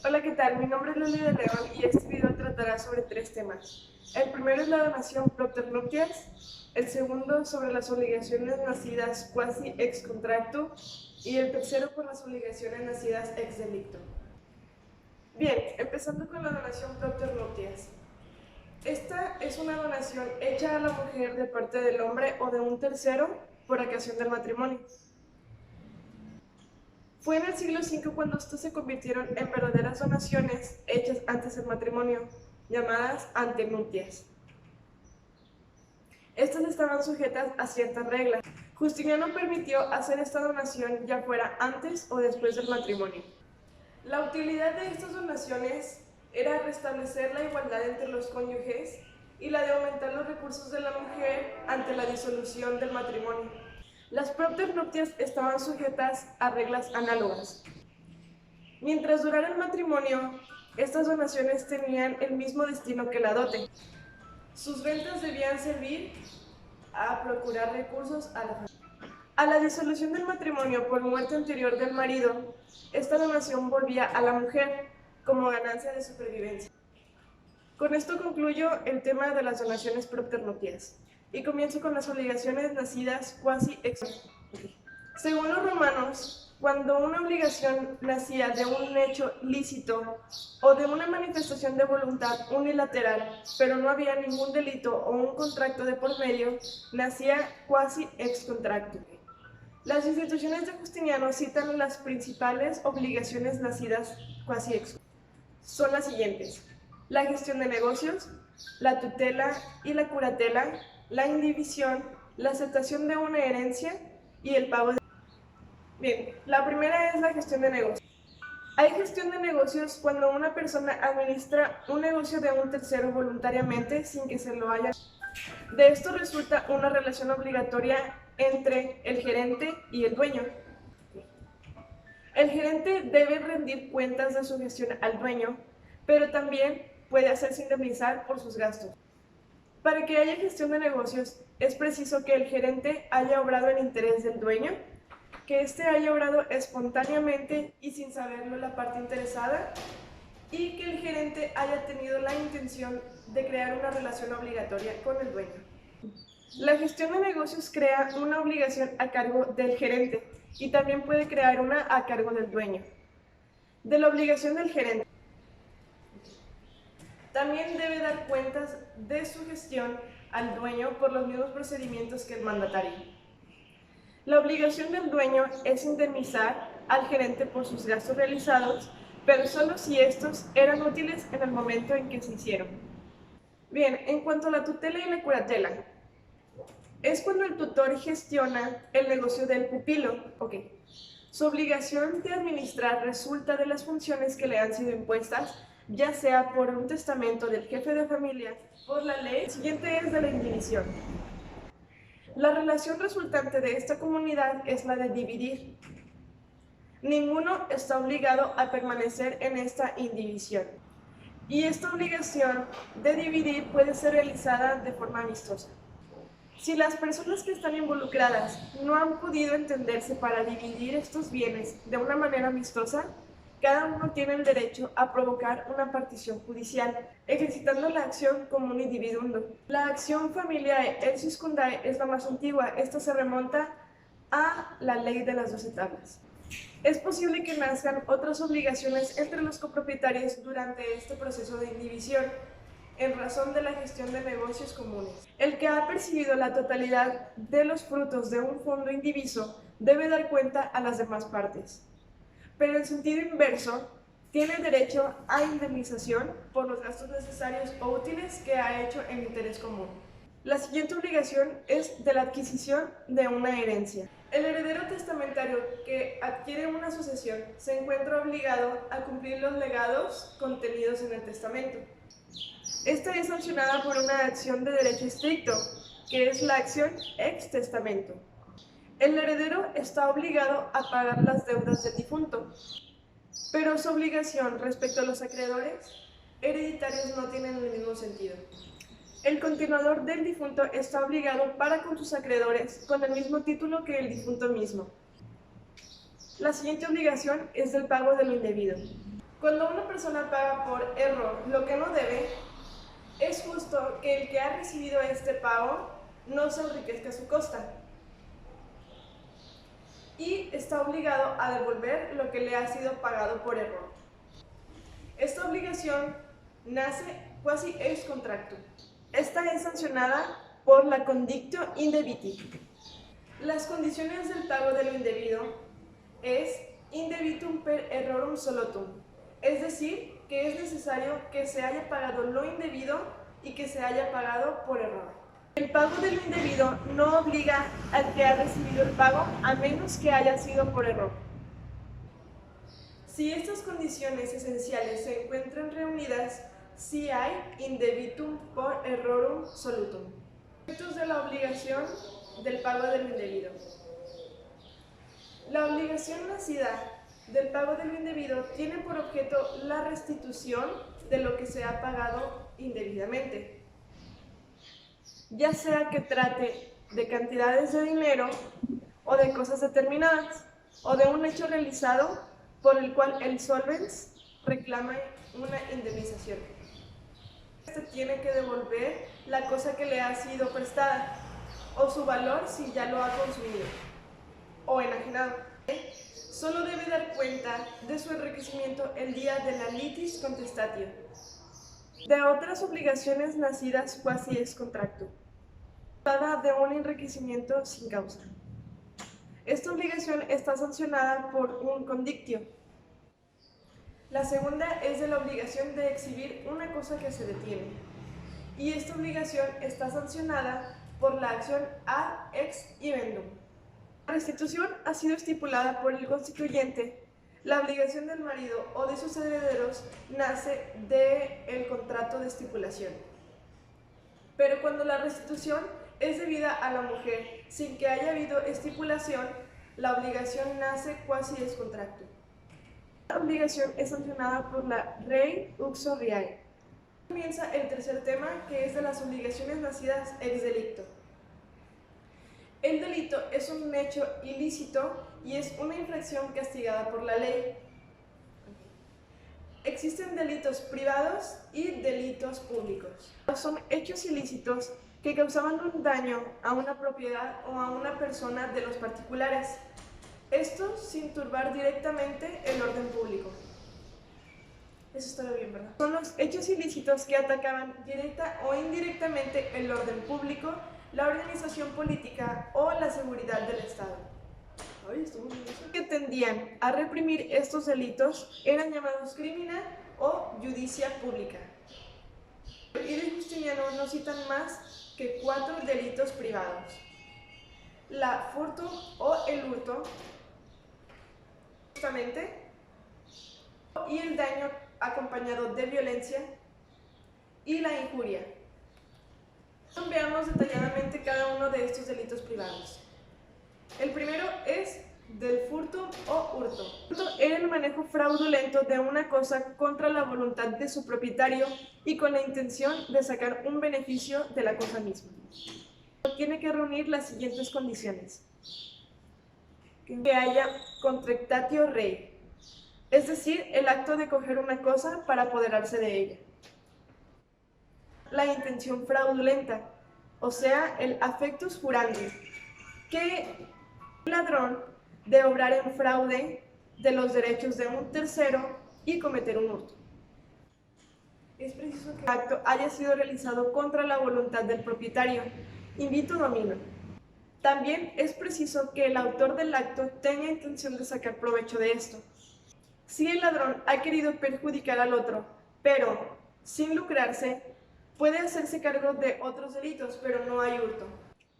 Hola, ¿qué tal? Mi nombre es Lili de León y este video tratará sobre tres temas. El primero es la donación propter nuptias, el segundo sobre las obligaciones nacidas quasi ex contracto y el tercero por las obligaciones nacidas ex delicto. Bien, empezando con la donación propter nuptias. Esta es una donación hecha a la mujer de parte del hombre o de un tercero por ocasión del matrimonio. Fue en el siglo V cuando estas se convirtieron en verdaderas donaciones hechas antes del matrimonio, llamadas antenuptias. Estas estaban sujetas a ciertas reglas. Justiniano permitió hacer esta donación ya fuera antes o después del matrimonio. La utilidad de estas donaciones era restablecer la igualdad entre los cónyuges y la de aumentar los recursos de la mujer ante la disolución del matrimonio. Las propter nuptias estaban sujetas a reglas análogas. Mientras durara el matrimonio, estas donaciones tenían el mismo destino que la dote. Sus rentas debían servir a procurar recursos a la familia. A la disolución del matrimonio por muerte anterior del marido, esta donación volvía a la mujer como ganancia de supervivencia. Con esto concluyo el tema de las donaciones propter nuptias y comienzo con las obligaciones nacidas quasi ex. Según los romanos, cuando una obligación nacía de un hecho lícito o de una manifestación de voluntad unilateral, pero no había ningún delito o un contrato de por medio, nacía quasi ex contracto. Las instituciones de Justiniano citan las principales obligaciones nacidas quasi ex. Son las siguientes: la gestión de negocios, la tutela y la curatela, la indivisión, la aceptación de una herencia y el pago de... Bien, la primera es la gestión de negocios. Hay gestión de negocios cuando una persona administra un negocio de un tercero voluntariamente sin que se lo haya... De esto resulta una relación obligatoria entre el gerente y el dueño. El gerente debe rendir cuentas de su gestión al dueño, pero también puede hacerse indemnizar por sus gastos. Para que haya gestión de negocios, es preciso que el gerente haya obrado en interés del dueño, que éste haya obrado espontáneamente y sin saberlo la parte interesada, y que el gerente haya tenido la intención de crear una relación obligatoria con el dueño. La gestión de negocios crea una obligación a cargo del gerente y también puede crear una a cargo del dueño. De la obligación del gerente, también debe dar cuentas de su gestión al dueño por los mismos procedimientos que el mandatario. La obligación del dueño es indemnizar al gerente por sus gastos realizados, pero solo si estos eran útiles en el momento en que se hicieron. Bien, en cuanto a la tutela y la curatela, es cuando el tutor gestiona el negocio del pupilo. Su obligación de administrar resulta de las funciones que le han sido impuestas, ya sea por un testamento del jefe de familia, por la ley. El siguiente es de la indivisión. La relación resultante de esta comunidad es la de dividir. Ninguno está obligado a permanecer en esta indivisión. Y esta obligación de dividir puede ser realizada de forma amistosa. Si las personas que están involucradas no han podido entenderse para dividir estos bienes de una manera amistosa, cada uno tiene el derecho a provocar una partición judicial, ejercitando la acción como un individuo. La acción familiae et iuscundae es la más antigua. Esta se remonta a la ley de las 12 tablas. Es posible que nazcan otras obligaciones entre los copropietarios durante este proceso de indivisión, en razón de la gestión de negocios comunes. El que ha percibido la totalidad de los frutos de un fondo indiviso debe dar cuenta a las demás partes. Pero en sentido inverso, tiene derecho a indemnización por los gastos necesarios o útiles que ha hecho en interés común. La siguiente obligación es de la adquisición de una herencia. El heredero testamentario que adquiere una sucesión se encuentra obligado a cumplir los legados contenidos en el testamento. Esta es sancionada por una acción de derecho estricto, que es la acción ex testamento. El heredero está obligado a pagar las deudas del difunto, pero su obligación respecto a los acreedores hereditarios no tienen el mismo sentido. El continuador del difunto está obligado para con sus acreedores con el mismo título que el difunto mismo. La siguiente obligación es del pago de lo indebido. Cuando una persona paga por error lo que no debe, es justo que el que ha recibido este pago no se enriquezca a su costa y está obligado a devolver lo que le ha sido pagado por error. Esta obligación nace quasi ex contractu. Esta es sancionada por la condictio indebiti. Las condiciones del pago de lo indebido es indebitum per errorum solotum, es decir, que es necesario que se haya pagado lo indebido y que se haya pagado por error. El pago de lo indebido no obliga al que ha recibido el pago a menos que haya sido por error. Si estas condiciones esenciales se encuentran reunidas, sí hay indebitum por errorum solutum. Efectos de la obligación del pago de lo indebido. La obligación nacida del pago de lo indebido tiene por objeto la restitución de lo que se ha pagado indebidamente, ya sea que trate de cantidades de dinero o de cosas determinadas, o de un hecho realizado por el cual el solvens reclama una indemnización. Este tiene que devolver la cosa que le ha sido prestada, o su valor si ya lo ha consumido o enajenado. Solo debe dar cuenta de su enriquecimiento el día de la litis contestatio. De otras obligaciones nacidas quasi ex contractu, de un enriquecimiento sin causa. Esta obligación está sancionada por un condictio. La segunda es de la obligación de exhibir una cosa que se detiene, y esta obligación está sancionada por la acción ad ex hibendum. La restitución ha sido estipulada por el constituyente. La obligación del marido o de sus herederos nace del contrato de estipulación. Pero cuando la restitución es debida a la mujer sin que haya habido estipulación, la obligación nace quasi ex contractu. La obligación es sancionada por la rei uxo riae. Comienza el tercer tema, que es de las obligaciones nacidas ex delicto. El delito es un hecho ilícito y es una infracción castigada por la ley. Existen delitos privados y delitos públicos. Son hechos ilícitos que causaban un daño a una propiedad o a una persona de los particulares. Esto sin turbar directamente el orden público. Eso está bien, ¿verdad? Son los hechos ilícitos que atacaban directa o indirectamente el orden público, la organización política o la seguridad del Estado. Que tendían a reprimir estos delitos eran llamados crimina o judicia publica. Y de Justiniano no citan más que 4 delitos privados: la furto o el hurto, justamente, y el daño acompañado de violencia, y la injuria. Veamos detalladamente cada uno de estos delitos privados. El primero es del furto o hurto. El hurto era el manejo fraudulento de una cosa contra la voluntad de su propietario y con la intención de sacar un beneficio de la cosa misma. Tiene que reunir las siguientes condiciones: que haya contractatio rei, es decir, el acto de coger una cosa para apoderarse de ella; la intención fraudulenta, o sea, el affectus furandi, que el ladrón de obrar en fraude de los derechos de un tercero y cometer un hurto. Es preciso que el acto haya sido realizado contra la voluntad del propietario, in vitro domino. También es preciso que el autor del acto tenga intención de sacar provecho de esto. Si el ladrón ha querido perjudicar al otro, pero sin lucrarse, puede hacerse cargo de otros delitos, pero no hay hurto.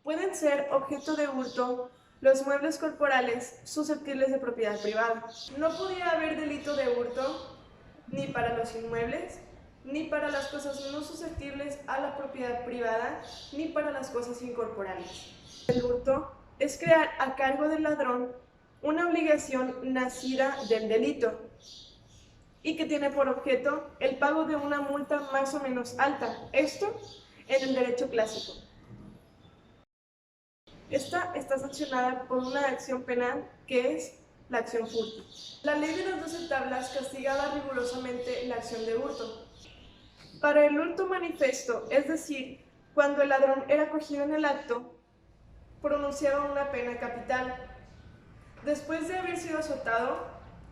Pueden ser objeto de hurto los muebles corporales susceptibles de propiedad privada. No podía haber delito de hurto ni para los inmuebles, ni para las cosas no susceptibles a la propiedad privada, ni para las cosas incorporales. El hurto es crear a cargo del ladrón una obligación nacida del delito y que tiene por objeto el pago de una multa más o menos alta, esto en el derecho clásico. Esta está sancionada por una acción penal que es la acción furti. La ley de las 12 tablas castigaba rigurosamente la acción de hurto. Para el hurto manifiesto, es decir, cuando el ladrón era cogido en el acto, pronunciaba una pena capital. Después de haber sido azotado,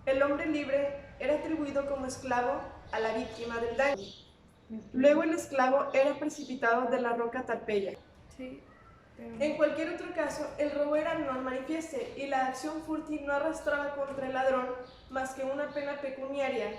el hombre libre era atribuido como esclavo a la víctima del daño. Luego el esclavo era precipitado de la roca Tarpeya. En cualquier otro caso, el robo era non manifieste y la acción furti no arrastraba contra el ladrón más que una pena pecuniaria,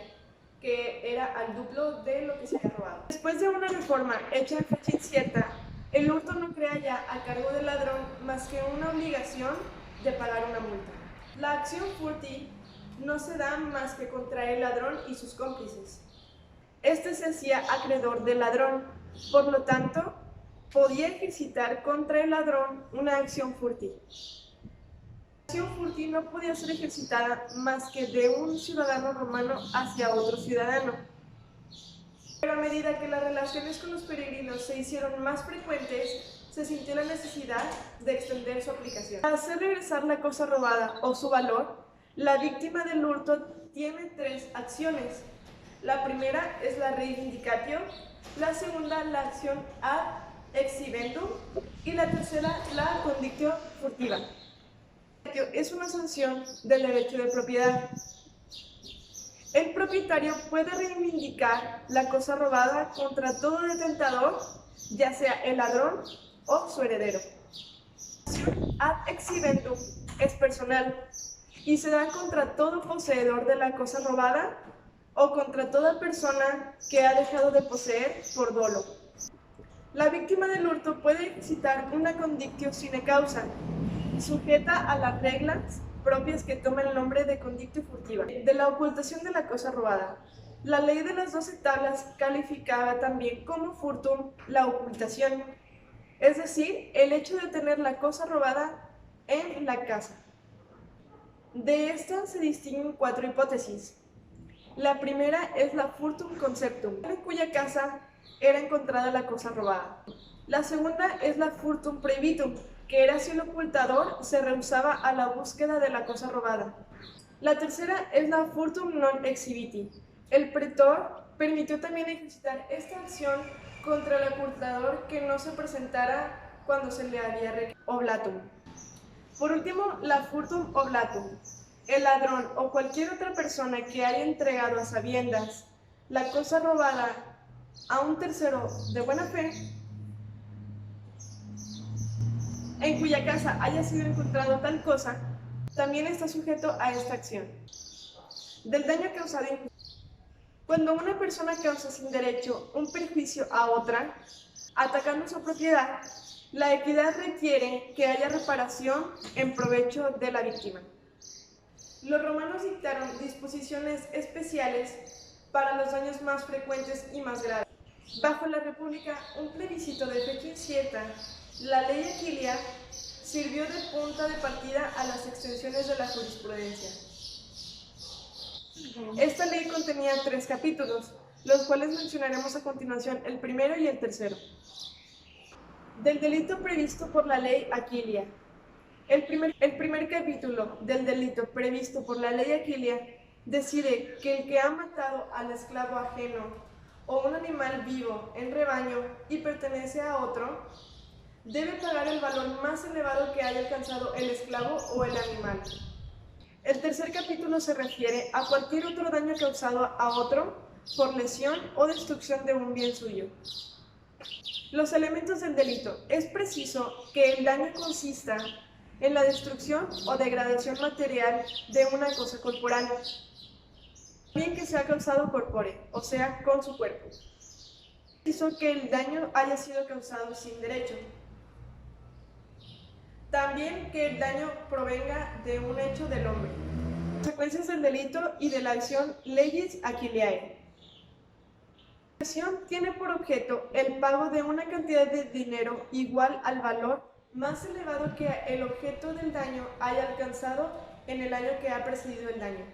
que era al duplo de lo que se había robado. Después de una reforma hecha en fecha incierta, el hurto no crea ya a cargo del ladrón más que una obligación de pagar una multa. La acción furti no se da más que contra el ladrón y sus cómplices. Este se hacía acreedor del ladrón, por lo tanto, podía ejercitar contra el ladrón una acción furti. La acción furti no podía ser ejercitada más que de un ciudadano romano hacia otro ciudadano. Pero a medida que las relaciones con los peregrinos se hicieron más frecuentes, se sintió la necesidad de extender su aplicación. Para hacer regresar la cosa robada o su valor, la víctima del hurto tiene 3 acciones. La primera es la reivindicatio, la segunda la acción ad exhibendum y la tercera la condictio furtiva. Es una sanción del derecho de propiedad. El propietario puede reivindicar la cosa robada contra todo detentador, ya sea el ladrón o su heredero. La acción ad exhibendum es personal y se da contra todo poseedor de la cosa robada o contra toda persona que ha dejado de poseer por dolo. La víctima del hurto puede ejercitar una condictio sine causa, sujeta a las reglas propias que toman el nombre de condictio furtiva, de la ocultación de la cosa robada. La ley de las 12 tablas calificaba también como furtum la ocultación, es decir, el hecho de tener la cosa robada en la casa. De esta se distinguen 4 hipótesis. La primera es la furtum conceptum, en cuya casa era encontrada la cosa robada. La segunda es la furtum prohibitum, que era si el ocultador se rehusaba a la búsqueda de la cosa robada. La tercera es la furtum non exhibiti. El pretor permitió también ejercitar esta acción contra el ocultador que no se presentara cuando se le había requerido. Oblatum. Por último, la furtum oblatum. El ladrón o cualquier otra persona que haya entregado a sabiendas la cosa robada a un tercero de buena fe, en cuya casa haya sido encontrado tal cosa, también está sujeto a esta acción. Del daño causado injustamente. Cuando una persona causa sin derecho un perjuicio a otra, atacando su propiedad, la equidad requiere que haya reparación en provecho de la víctima. Los romanos dictaron disposiciones especiales para los daños más frecuentes y más graves. Bajo la República, un plebiscito de fecha incierta, la ley Aquilia sirvió de punta de partida a las extensiones de la jurisprudencia. Esta ley contenía 3 capítulos, los cuales mencionaremos a continuación, el primero y el tercero. Del delito previsto por la ley Aquilia. El primer capítulo del delito previsto por la ley Aquilia decide que el que ha matado al esclavo ajeno o un animal vivo en rebaño y pertenece a otro, debe pagar el valor más elevado que haya alcanzado el esclavo o el animal. El tercer capítulo se refiere a cualquier otro daño causado a otro por lesión o destrucción de un bien suyo. Los elementos del delito. Es preciso que el daño consista en la destrucción o degradación material de una cosa corporal, bien que sea causado corpóreo, o sea, con su cuerpo. Es preciso que el daño haya sido causado sin derecho. También que el daño provenga de un hecho del hombre. Consecuencias del delito y de la acción legis Aquiliae. La acción tiene por objeto el pago de una cantidad de dinero igual al valor más elevado que el objeto del daño haya alcanzado en el año que ha precedido el daño.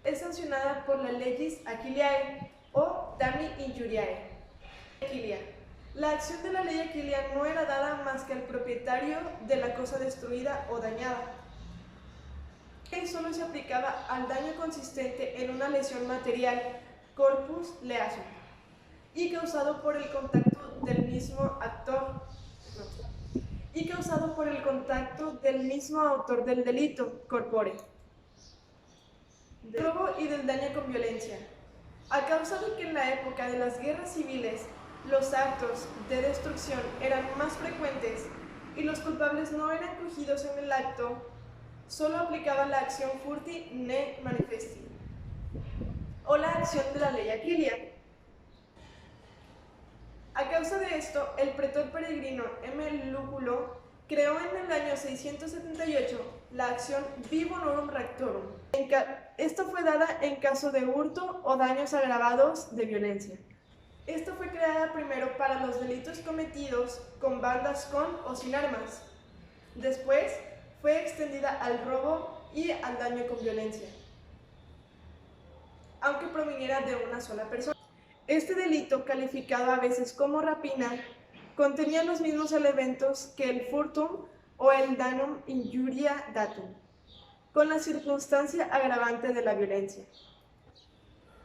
Es sancionada por la legis Aquiliae o dami injuriae. Aquilia. La acción de la ley Aquilia no era dada más que al propietario de la cosa destruida o dañada. Y solo se aplicaba al daño consistente en una lesión material, corpus leasum, y causado por el contacto del mismo autor del delito, corpore. Del robo y del daño con violencia. A causa de que en la época de las guerras civiles los actos de destrucción eran más frecuentes y los culpables no eran cogidos en el acto, solo aplicaba la acción furti ne manifesti, o la acción de la ley Aquilia. A causa de esto, el pretor peregrino M. Lúculo creó en el año 678 la acción vi bonorum rectorum. Esto fue dada en caso de hurto o daños agravados de violencia. Esta fue creada primero para los delitos cometidos con bandas con o sin armas. Después fue extendida al robo y al daño con violencia, aunque proviniera de una sola persona. Este delito, calificado a veces como rapina, contenía los mismos elementos que el furtum o el danum injuria datum, con la circunstancia agravante de la violencia.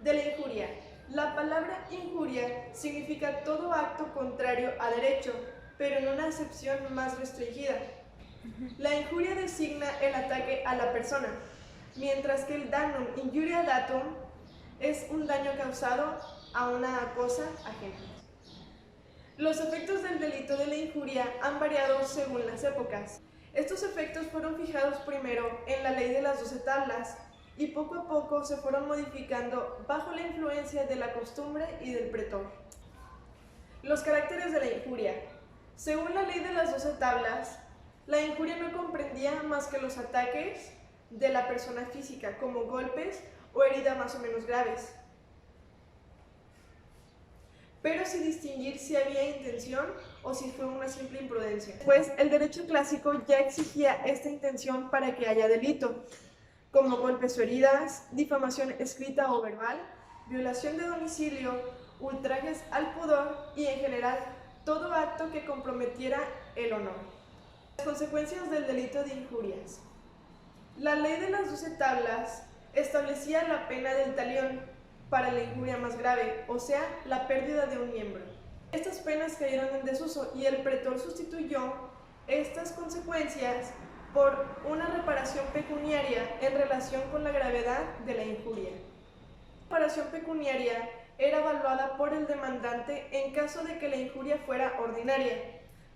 De la injuria. La palabra injuria significa todo acto contrario a derecho, pero en una acepción más restringida. La injuria designa el ataque a la persona, mientras que el danum injuria datum es un daño causado a una cosa ajena. Los efectos del delito de la injuria han variado según las épocas. Estos efectos fueron fijados primero en la ley de las 12 tablas y poco a poco se fueron modificando bajo la influencia de la costumbre y del pretor. Los caracteres de la injuria. Según la ley de las 12 tablas, la injuria no comprendía más que los ataques de la persona física, como golpes o heridas más o menos graves, pero sin distinguir si había intención o si fue una simple imprudencia. Pues el derecho clásico ya exigía esta intención para que haya delito, como golpes o heridas, difamación escrita o verbal, violación de domicilio, ultrajes al pudor y en general todo acto que comprometiera el honor. Las consecuencias del delito de injurias. La ley de las 12 tablas establecía la pena del talión para la injuria más grave, o sea, la pérdida de un miembro. Estas penas cayeron en desuso y el pretor sustituyó estas consecuencias por una reparación pecuniaria en relación con la gravedad de la injuria. La reparación pecuniaria era evaluada por el demandante en caso de que la injuria fuera ordinaria,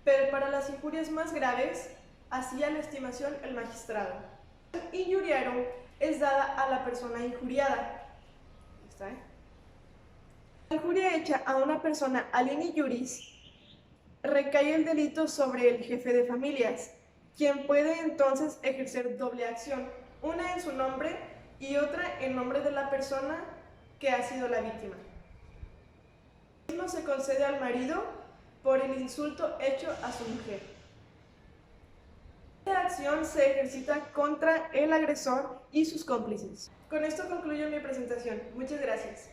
pero para las injurias más graves hacía la estimación el magistrado. Injuriarum es dada a la persona injuriada. La injuria hecha a una persona alini juris recae el delito sobre el jefe de familias, quien puede entonces ejercer doble acción, una en su nombre y otra en nombre de la persona que ha sido la víctima. Lo mismo se concede al marido por el insulto hecho a su mujer. Esta acción se ejercita contra el agresor y sus cómplices. Con esto concluyo mi presentación. Muchas gracias.